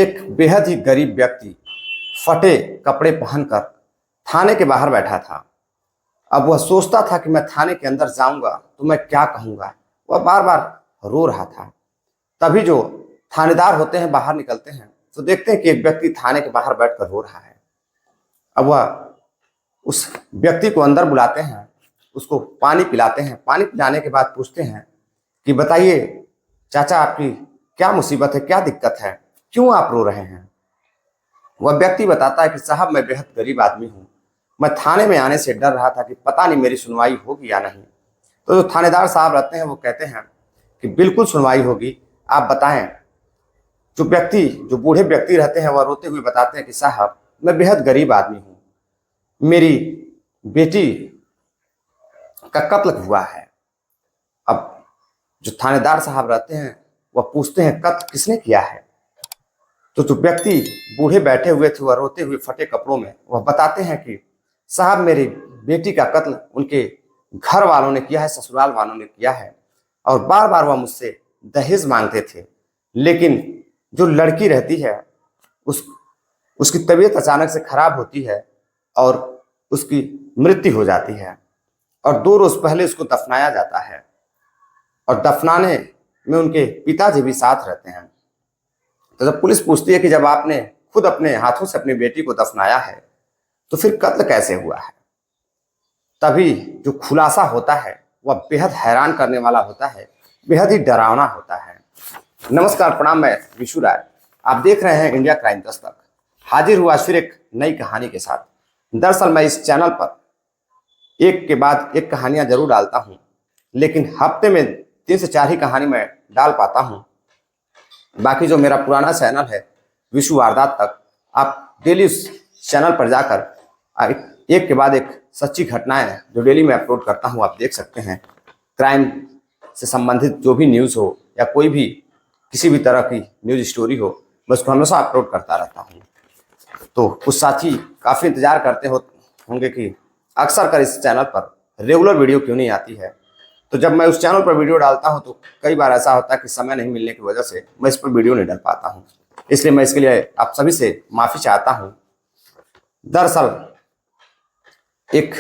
एक बेहद ही गरीब व्यक्ति फटे कपड़े पहनकर थाने के बाहर बैठा था। अब वह सोचता था कि मैं थाने के अंदर जाऊंगा तो मैं क्या कहूंगा। वह बार बार रो रहा था। तभी जो थानेदार होते हैं बाहर निकलते हैं तो देखते हैं कि एक व्यक्ति थाने के बाहर बैठकर रो रहा है। अब वह उस व्यक्ति को अंदर बुलाते हैं, उसको पानी पिलाते हैं। पानी पिलाने के बाद पूछते हैं कि बताइए चाचा, आपकी क्या मुसीबत है, क्या दिक्कत है, क्यों आप रो रहे हैं। वह व्यक्ति बताता है कि साहब, मैं बेहद गरीब आदमी हूँ। मैं थाने में आने से डर रहा था कि पता नहीं मेरी सुनवाई होगी या नहीं। तो जो थानेदार साहब रहते हैं वो कहते हैं कि बिल्कुल सुनवाई होगी, आप बताएं। जो बूढ़े व्यक्ति रहते हैं वह रोते हुए बताते हैं कि साहब, मैं बेहद गरीब आदमी हूँ, मेरी बेटी का कत्ल हुआ है। अब जो थानेदार साहब रहते हैं वह पूछते हैं कत्ल किसने किया है। तो जो व्यक्ति बूढ़े बैठे हुए थे वह रोते हुए फटे कपड़ों में वह बताते हैं कि साहब, मेरी बेटी का कत्ल उनके घर वालों ने किया है, ससुराल वालों ने किया है। और बार बार वह मुझसे दहेज मांगते थे, लेकिन जो लड़की रहती है उसकी तबीयत अचानक से खराब होती है और उसकी मृत्यु हो जाती है। और 2 रोज पहले उसको दफनाया जाता है और दफनाने में उनके पिताजी भी साथ रहते हैं। तो जब पुलिस पूछती है कि जब आपने खुद अपने हाथों से अपनी बेटी को दफनाया है तो फिर कत्ल कैसे हुआ है, तभी जो खुलासा होता है वह बेहद हैरान करने वाला होता है, बेहद ही डरावना होता है। नमस्कार, प्रणाम, मैं विशु राय। आप देख रहे हैं इंडिया क्राइम दस्तक। हाजिर हुआ फिर एक नई कहानी के साथ। दरअसल मैं इस चैनल पर एक के बाद एक कहानियां जरूर डालता हूं, लेकिन हफ्ते में 3 से 4 ही कहानी मैं डाल पाता हूं। बाकी जो मेरा पुराना चैनल है विशु वारदात तक, आप डेली उस चैनल पर जाकर एक के बाद एक सच्ची घटनाएं जो डेली मैं अपलोड करता हूं आप देख सकते हैं। क्राइम से संबंधित जो भी न्यूज़ हो या कोई भी किसी भी तरह की न्यूज़ स्टोरी हो, मैं उसको हमेशा अपलोड करता रहता हूं। तो कुछ साथी काफ़ी इंतजार करते होंगे कि अक्सर कर इस चैनल पर रेगुलर वीडियो क्यों नहीं आती है। तो जब मैं उस चैनल पर वीडियो डालता हूं तो कई बार ऐसा होता है कि समय नहीं मिलने की वजह से मैं इस पर वीडियो नहीं डाल पाता हूं। इसलिए मैं इसके लिए आप सभी से माफ़ी चाहता हूं। दरअसल एक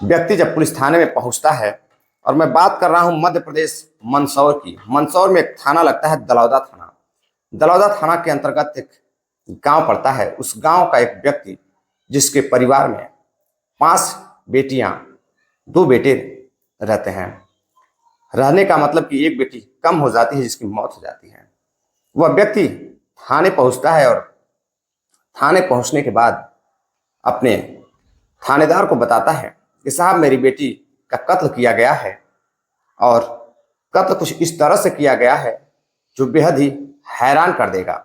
व्यक्ति जब पुलिस थाने में पहुंचता है, और मैं बात कर रहा हूं मध्य प्रदेश मंदसौर की। मंदसौर में एक थाना लगता है दलौदा थाना। दलौदा थाना के अंतर्गत एक गांव पड़ता है। उस गांव का एक व्यक्ति जिसके परिवार में 5 बेटियां 2 बेटे रहते हैं। रहने का मतलब कि एक बेटी कम हो जाती है जिसकी मौत हो जाती है। वह व्यक्ति थाने पहुंचता है और थाने पहुंचने के बाद अपने थानेदार को बताता है कि साहब, मेरी बेटी का कत्ल किया गया है और कत्ल कुछ इस तरह से किया गया है जो बेहद ही हैरान कर देगा।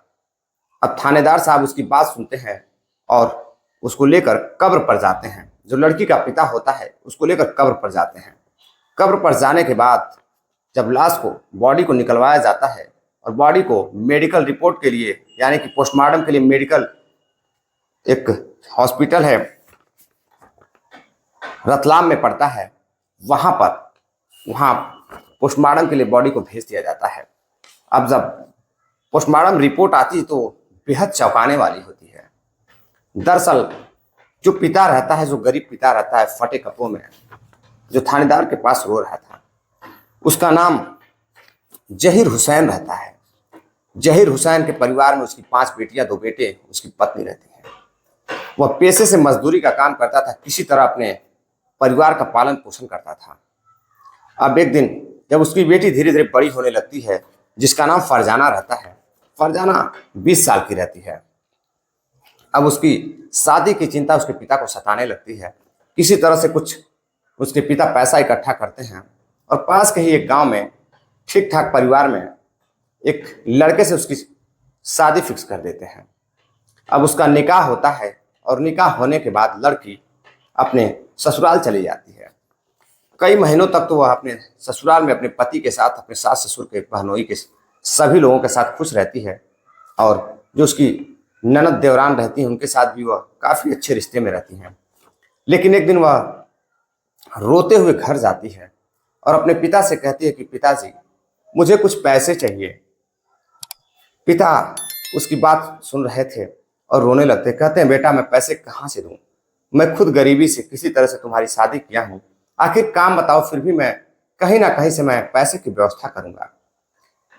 अब थानेदार साहब उसकी बात सुनते हैं और उसको लेकर कब्र पर जाते हैं। जो लड़की का पिता होता है उसको लेकर कब्र पर जाते हैं। कब्र पर जाने के बाद जब लाश को, बॉडी को निकलवाया जाता है और बॉडी को मेडिकल रिपोर्ट के लिए, यानी कि पोस्टमार्टम के लिए मेडिकल एक हॉस्पिटल है रतलाम में पड़ता है, वहाँ पोस्टमार्टम के लिए बॉडी को भेज दिया जाता है। अब जब पोस्टमार्टम रिपोर्ट आती तो बेहद चौंकाने वाली होती है। दरअसल जो पिता रहता है, जो गरीब पिता रहता है फटे कपड़ों में, जो थानेदार के पास रो रहा था, उसका नाम जहीर हुसैन रहता है। जहीर हुसैन के परिवार में उसकी 5 बेटियां 2 बेटे, उसकी पत्नी रहती है। वह पेशे से मजदूरी का काम करता था, किसी तरह अपने परिवार का पालन पोषण करता था। अब एक दिन जब उसकी बेटी धीरे धीरे बड़ी होने लगती है, जिसका नाम फरजाना रहता है, फरजाना 20 साल की रहती है। अब उसकी शादी की चिंता उसके पिता को सताने लगती है। किसी तरह से कुछ उसके पिता पैसा इकट्ठा करते हैं और पास के ही एक गांव में ठीक ठाक परिवार में एक लड़के से उसकी शादी फिक्स कर देते हैं। अब उसका निकाह होता है और निकाह होने के बाद लड़की अपने ससुराल चली जाती है। कई महीनों तक तो वह अपने ससुराल में अपने पति के साथ, अपने सास ससुर के, बहनोई के, सभी लोगों के साथ खुश रहती है। और जो उसकी ननद देवरान रहती हैं उनके साथ भी वह काफ़ी अच्छे रिश्ते में रहती हैं। लेकिन एक दिन वह रोते हुए घर जाती है और अपने पिता से कहती है कि पिताजी, मुझे कुछ पैसे चाहिए। पिता उसकी बात सुन रहे थे और रोने लगते। कहते हैं बेटा मैं पैसे कहाँ से दूं, मैं खुद गरीबी से किसी तरह से तुम्हारी शादी किया हूँ, आखिर काम बताओ, फिर भी मैं कहीं ना कहीं से मैं पैसे की व्यवस्था करूंगा।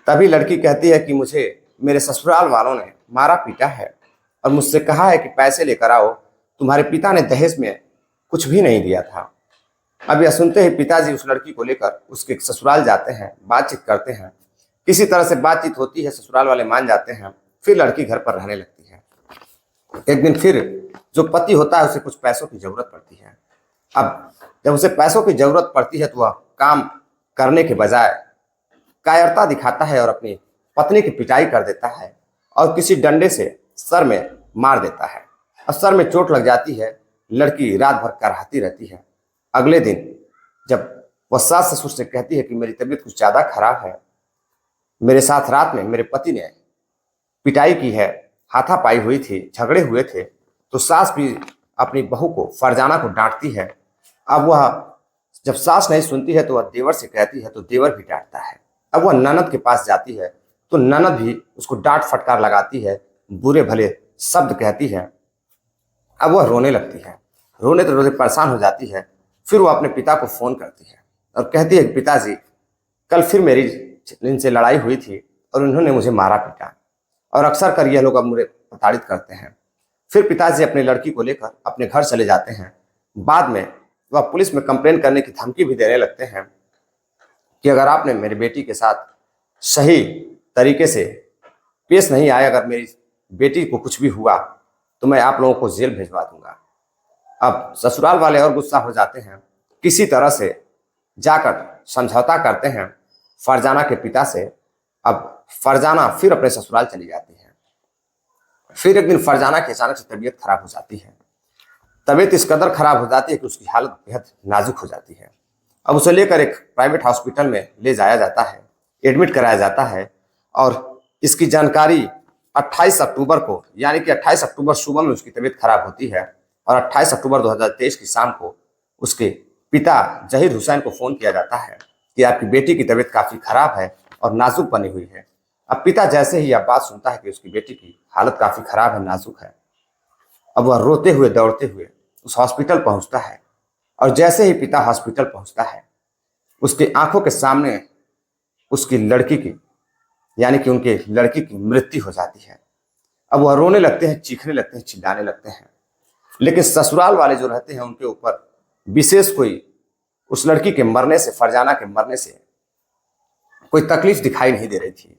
तभी लड़की कहती है कि मुझे मेरे ससुराल वालों ने मारा पीटा है और मुझसे कहा है कि पैसे लेकर आओ, तुम्हारे पिता ने दहेज में कुछ भी नहीं दिया था। अब यह सुनते ही पिताजी उस लड़की को लेकर उसके ससुराल जाते हैं, बातचीत करते हैं। किसी तरह से बातचीत होती है, ससुराल वाले मान जाते हैं, फिर लड़की घर पर रहने लगती है। एक दिन फिर जो पति होता है उसे कुछ पैसों की जरूरत पड़ती है। अब जब उसे पैसों की जरूरत पड़ती है तो वह काम करने के बजाय कायरता दिखाता है और अपनी पत्नी की पिटाई कर देता है और किसी डंडे से सर में मार देता है और सर में चोट लग जाती है। लड़की रात भर कराहती रहती है। अगले दिन जब वह सास ससुर से कहती है कि मेरी तबीयत कुछ ज़्यादा खराब है, मेरे साथ रात में मेरे पति ने पिटाई की है, हाथापाई हुई थी, झगड़े हुए थे, तो सास भी अपनी बहू को, फरजाना को डांटती है। अब वह जब सास नहीं सुनती है तो वह देवर से कहती है तो देवर भी डांटता है। अब वह ननद के पास जाती है तो ननद भी उसको डांट फटकार लगाती है, बुरे भले शब्द कहती है। अब वह रोने लगती है, रोने तो रोने परेशान हो जाती है। फिर वह अपने पिता को फोन करती है और कहती है कि पिताजी कल फिर मेरी इनसे लड़ाई हुई थी और उन्होंने मुझे मारा पीटा और अक्सर कर यह लोग अब मुझे प्रताड़ित करते हैं। फिर पिताजी अपनी लड़की को लेकर अपने घर चले जाते हैं। बाद में वह पुलिस में कंप्लेन करने की धमकी भी देने लगते हैं कि अगर आपने मेरी बेटी के साथ सही तरीके से पेश नहीं आए, अगर मेरी बेटी को कुछ भी हुआ तो मैं आप लोगों को जेल भिजवा दूंगा। अब ससुराल वाले और गुस्सा हो जाते हैं, किसी तरह से जाकर समझौता करते हैं फरजाना के पिता से। अब फरजाना फिर अपने ससुराल चली जाती है। फिर एक दिन फरजाना की अचानक से तबीयत खराब हो जाती है। तबीयत इस कदर खराब हो जाती है कि उसकी हालत बेहद नाजुक हो जाती है। अब उसे लेकर एक प्राइवेट हॉस्पिटल में ले जाया जाता है, एडमिट कराया जाता है और इसकी जानकारी 28 अक्टूबर को, यानी कि 28 अक्टूबर सुबह में उसकी तबीयत खराब होती है और 28 अक्टूबर 2023 की शाम को उसके पिता जहीर हुसैन को फोन किया जाता है कि आपकी बेटी की तबीयत काफी खराब है और नाजुक बनी हुई है। अब पिता जैसे ही यह बात सुनता है कि उसकी बेटी की हालत काफी खराब है, नाजुक है, अब वह रोते हुए दौड़ते हुए उस हॉस्पिटल पहुंचता है और जैसे ही पिता हॉस्पिटल पहुंचता है उसकी आंखों के सामने उसकी लड़की की, यानी कि उनके लड़की की मृत्यु हो जाती है। अब वह रोने लगते हैं, चीखने लगते हैं, चिल्लाने लगते हैं, लेकिन ससुराल वाले जो रहते हैं उनके ऊपर विशेष कोई उस लड़की के मरने से, फरजाना के मरने से कोई तकलीफ दिखाई नहीं दे रही थी।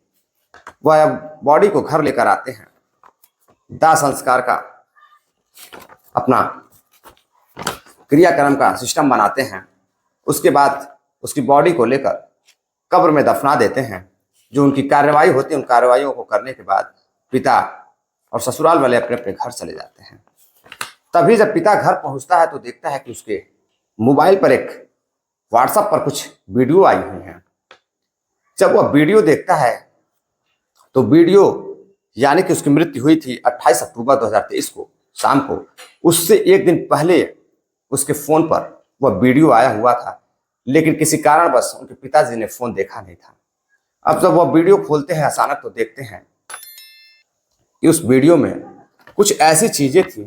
वह अब बॉडी को घर लेकर आते हैं, दाह संस्कार का अपना क्रियाक्रम का सिस्टम बनाते हैं। उसके बाद उसकी बॉडी को लेकर कब्र में दफना देते हैं। जो उनकी कार्रवाई होती है, उन कार्रवाइयों को करने के बाद पिता और ससुराल वाले अपने अपने घर चले जाते हैं। तभी जब पिता घर पहुंचता है तो देखता है कि उसके मोबाइल पर एक व्हाट्सएप पर कुछ वीडियो आई हुई हैं। जब वह वीडियो देखता है तो वीडियो, यानी कि उसकी मृत्यु हुई थी 28 अक्टूबर 2023 को शाम को, उससे एक दिन पहले उसके फोन पर वह वीडियो आया हुआ था, लेकिन किसी कारणवश उनके पिताजी ने फोन देखा नहीं था। अब जब वह वीडियो खोलते हैं अचानक तो देखते हैं कि उस वीडियो में कुछ ऐसी चीजें थी,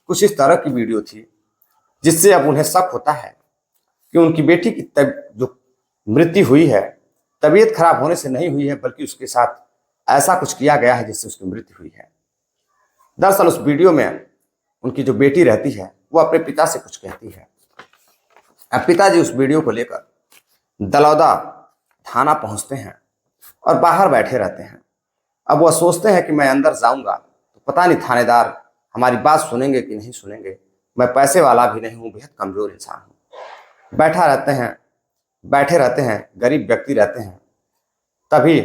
कुछ इस तरह की वीडियो थी जिससे अब उन्हें शक होता है कि उनकी बेटी की जो मृत्यु हुई है तबीयत खराब होने से नहीं हुई है, बल्कि उसके साथ ऐसा कुछ किया गया है जिससे उसकी मृत्यु हुई है। दरअसल उस वीडियो में उनकी जो बेटी रहती है वो अपने पिता से कुछ कहती है। अब पिताजी उस वीडियो को लेकर दलौदा थाना पहुंचते हैं और बाहर बैठे रहते हैं। अब वह सोचते हैं कि मैं अंदर जाऊंगा तो पता नहीं थानेदार हमारी बात सुनेंगे कि नहीं सुनेंगे। मैं पैसे वाला भी नहीं हूँ, बेहद कमजोर इंसान हूँ। बैठे रहते हैं, गरीब व्यक्ति रहते हैं। तभी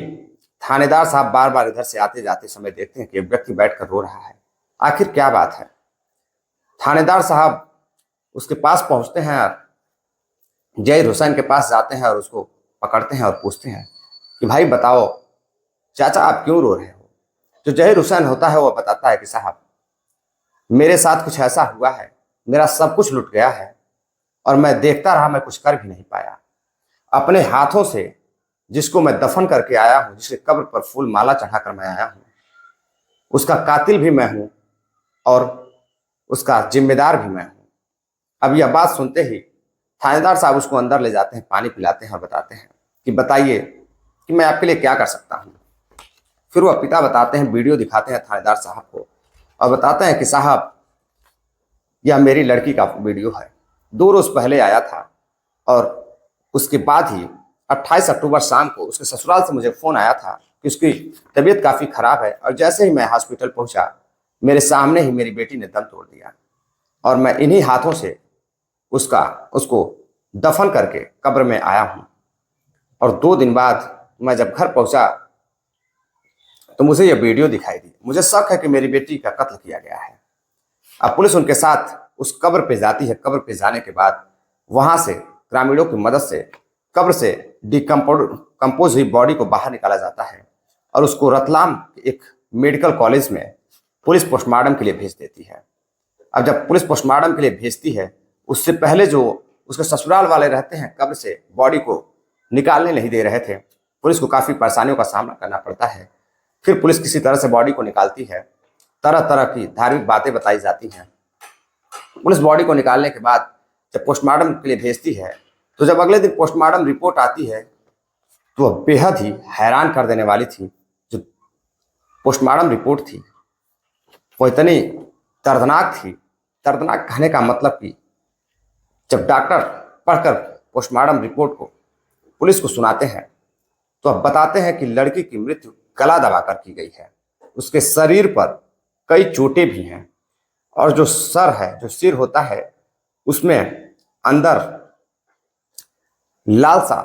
थानेदार साहब बार बार इधर से आते जाते समय देखते हैं कि एक व्यक्ति बैठकर रो रहा है। आखिर क्या बात है? थानेदार साहब उसके पास पहुंचते हैं, जहीर हुसैन के पास जाते हैं और उसको पकड़ते हैं और पूछते हैं कि भाई बताओ चाचा आप क्यों रो रहे हो? जो जहीर हुसैन होता है वह बताता है कि साहब मेरे साथ कुछ ऐसा हुआ है, मेरा सब कुछ लुट गया है और मैं देखता रहा, मैं कुछ कर भी नहीं पाया। अपने हाथों से जिसको मैं दफन करके आया हूं, जिसके कब्र पर फूल माला चढ़ाकर मैं आया हूं, उसका कातिल भी मैं हूं और उसका जिम्मेदार भी मैं हूं। अब यह बात सुनते ही थानेदार साहब उसको अंदर ले जाते हैं, पानी पिलाते हैं और बताते हैं कि बताइए कि मैं आपके लिए क्या कर सकता हूं। फिर वह पिता बताते हैं, वीडियो दिखाते हैं थानेदार साहब को और बताते हैं कि साहब यह मेरी लड़की का वीडियो है, 2 रोज पहले आया था और उसके बाद ही 28 अक्टूबर शाम को उसके ससुराल से मुझे फोन आया था कि उसकी तबीयत काफी खराब है, और जैसे ही मैं हॉस्पिटल पहुंचा मेरे सामने ही मेरी बेटी ने दम तोड़ दिया और मैं इन्हीं हाथों से उसको दफन करके कब्र में आया हूं। और 2 दिन बाद मैं जब घर पहुंचा तो मुझे यह वीडियो दिखाई दी। मुझे शक है कि मेरी बेटी का कत्ल किया गया है। अब पुलिस उनके साथ उस कब्र पे जाती है। कब्र पे जाने के बाद वहां से ग्रामीणों की मदद से कब्र से कंपोज हुई बॉडी को बाहर निकाला जाता है और उसको रतलाम एक मेडिकल कॉलेज में पुलिस पोस्टमार्टम के लिए भेज देती है। अब जब पुलिस पोस्टमार्टम के लिए भेजती है, उससे पहले जो उसके ससुराल वाले रहते हैं कब्र से बॉडी को निकालने नहीं दे रहे थे। पुलिस को काफी परेशानियों का सामना करना पड़ता है। फिर पुलिस किसी तरह से बॉडी को निकालती है। तरह तरह की धार्मिक बातें बताई जाती हैं। पुलिस बॉडी को निकालने के बाद जब पोस्टमार्टम के लिए भेजती है, तो जब अगले दिन पोस्टमार्टम रिपोर्ट आती है तो वह बेहद ही हैरान कर देने वाली थी। जो पोस्टमार्टम रिपोर्ट थी वो इतनी दर्दनाक थी। दर्दनाक कहने का मतलब कि जब डॉक्टर पढ़कर पोस्टमार्टम रिपोर्ट को पुलिस को सुनाते हैं तो अब बताते हैं कि लड़की की मृत्यु गला दबाकर की गई है। उसके शरीर पर कई चोटें भी हैं और जो सर है, जो सिर होता है, उसमें अंदर लाल सा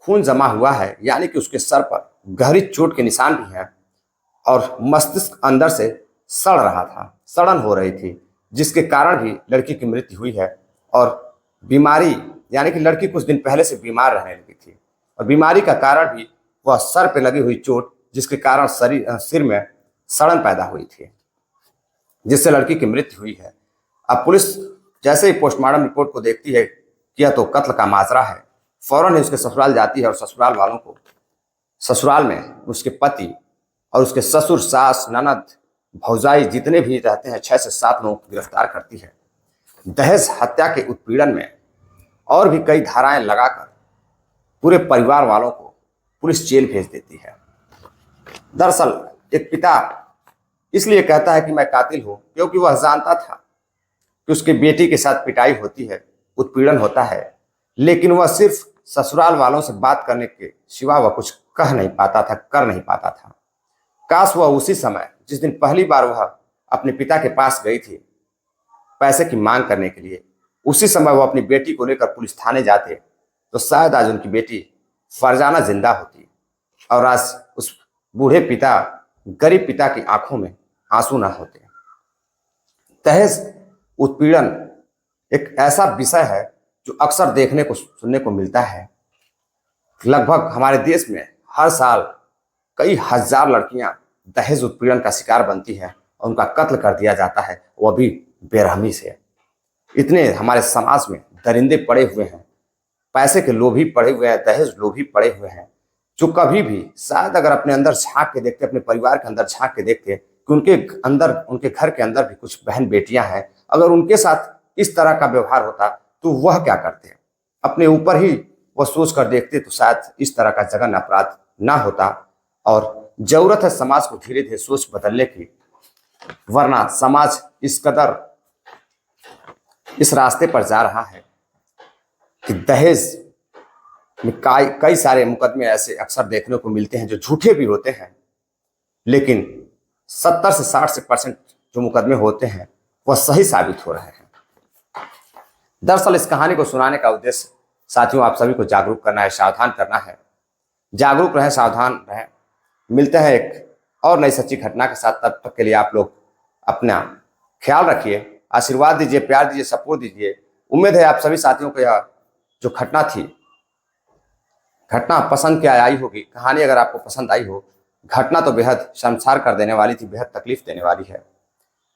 खून जमा हुआ है, यानी कि उसके सर पर गहरी चोट के निशान भी हैं और मस्तिष्क अंदर से सड़ रहा था, सड़न हो रही थी, जिसके कारण भी लड़की की मृत्यु हुई है। और बीमारी, यानी कि लड़की कुछ दिन पहले से बीमार रहने लगी थी और बीमारी का कारण भी वह सर पे लगी हुई चोट, जिसके कारण सिर में सड़न पैदा हुई थी, जिससे लड़की की मृत्यु हुई है। अब पुलिस जैसे ही पोस्टमार्टम रिपोर्ट को देखती है कि यह तो कत्ल का माजरा है, फौरन ही उसके ससुराल जाती है और ससुराल वालों को, ससुराल में उसके पति और उसके ससुर, सास, ननद, भौजाई जितने भी रहते हैं 6 से 7 लोगों को गिरफ्तार करती है। दहेज हत्या के उत्पीड़न में और भी कई धाराएं लगाकर पूरे परिवार वालों को पुलिस जेल भेज देती है। दरअसल एक पिता इसलिए कहता है कि मैं कातिल हूं क्योंकि वह जानता था कि उसकी बेटी के साथ पिटाई होती है, उत्पीड़न होता है, लेकिन वह सिर्फ ससुराल वालों से बात करने के सिवा वह कुछ कह नहीं पाता था, कर नहीं पाता था। काश वह उसी समय, जिस दिन पहली बार वह अपने पिता के पास गई थी पैसे की मांग करने के लिए, उसी समय वह अपनी बेटी को लेकर पुलिस थाने जाते तो शायद आज उनकी बेटी फरजाना जिंदा होती और आज उस बूढ़े पिता, गरीब पिता की आंखों में आंसू ना होते। दहेज उत्पीड़न एक ऐसा विषय है जो अक्सर देखने को, सुनने को मिलता है। लगभग हमारे देश में हर साल कई हजार लड़कियां दहेज उत्पीड़न का शिकार बनती हैं और उनका कत्ल कर दिया जाता है, वह भी बेरहमी से। इतने हमारे समाज में दरिंदे पड़े हुए हैं, पैसे के लोभी पड़े हुए हैं, दहेज लोभी पड़े हुए हैं, जो कभी भी शायद अगर अपने अंदर झांक के देखते, अपने परिवार के अंदर झांक के देखते कि उनके अंदर, उनके घर के अंदर भी कुछ बहन बेटियां हैं, अगर उनके साथ इस तरह का व्यवहार होता तो वह क्या करते? अपने ऊपर ही वह सोच कर देखते तो शायद इस तरह का जघन्य अपराध ना होता। और जरूरत है समाज को धीरे धीरे सोच बदलने की, वरना समाज इस कदर इस रास्ते पर जा रहा है कि दहेज में कई सारे मुकदमे ऐसे अक्सर देखने को मिलते हैं जो झूठे भी होते हैं, लेकिन 70 से 60% जो मुकदमे होते हैं वह सही साबित हो रहे हैं। दरअसल इस कहानी को सुनाने का उद्देश्य साथियों आप सभी को जागरूक करना है, सावधान करना है। जागरूक रहें, सावधान रहें। मिलते हैं एक और नई सच्ची घटना के साथ। तब तक के लिए आप लोग अपना ख्याल रखिए, आशीर्वाद दीजिए, प्यार दीजिए, सपोर्ट दीजिए। उम्मीद है आप सभी साथियों को यह जो घटना थी, घटना पसंद क्या आई होगी। कहानी अगर आपको पसंद आई हो, घटना तो बेहद शर्मसार कर देने वाली थी, बेहद तकलीफ देने वाली है।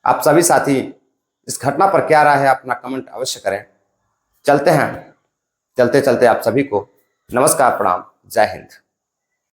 आप सभी साथी इस घटना पर क्या राय है अपना कमेंट अवश्य करें। चलते हैं, चलते चलते आप सभी को नमस्कार, प्रणाम, जय हिंद।